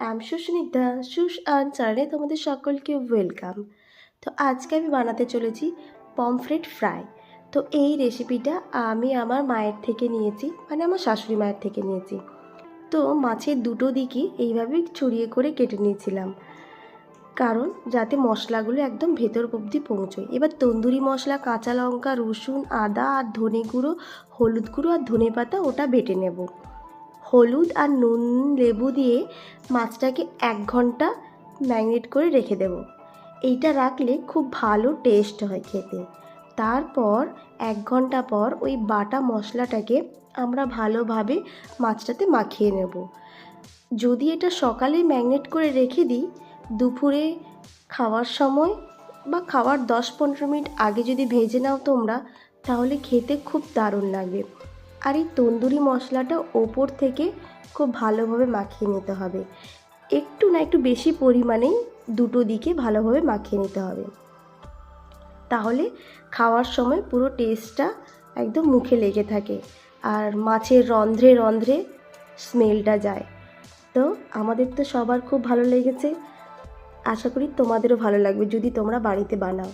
I'm Susmita চ্যানেলে তোমাদের সকলকে ওয়েলকাম। তো আজকে আমি বানাতে চলেছি পমফ্রেট ফ্রাই। তো এই রেসিপিটা আমি আমার মায়ের থেকে নিয়েছি, মানে আমার শাশুড়ি মায়ের থেকে নিয়েছি। তো মাছের দুটো দিকই এইভাবে ছড়িয়ে করে কেটে নিয়েছিলাম, কারণ যাতে মশলাগুলো একদম ভেতর অবধি পৌঁছয়। এবার তন্দুরি মশলা, কাঁচা লঙ্কা, রসুন, আদা আর ধনে গুঁড়ো, হলুদ গুঁড়ো আর ধনে পাতা ওটা বেটে নেব। হলুদ আর নুন, লেবু দিয়ে মাছটাকে 1 ঘন্টা ম্যারিনেট করে রেখে দেব। এইটা রাখলে খুব ভালো টেস্ট হয় খেতে। তারপর 1 ঘন্টা পর ওই বাটা মশলাটাকে আমরা ভালোভাবে মাছটাতে মাখিয়ে নেব। যদি এটা সকালে ম্যারিনেট করে রেখে দিই, দুপুরে খাওয়ার সময় বা খাওয়ার 10-15 মিনিট আগে যদি ভেজে নাও তোমরা, তাহলে খেতে খুব দারুণ লাগবে। আর এই তন্দুরি মশলাটা ওপর থেকে খুব ভালোভাবে মাখিয়ে নিতে হবে। একটু বেশি পরিমাণেই দুটো দিকে ভালোভাবে মাখিয়ে নিতে হবে, তাহলে খাওয়ার সময় পুরো টেস্টটা একদম মুখে লেগে থাকে আর মাছের রন্ধ্রে রন্ধ্রে স্মেলটা যায়। তো আমাদের তো সবার খুব ভালো লেগেছে, আশা করি তোমাদেরও ভালো লাগবে যদি তোমরা বাড়িতে বানাও।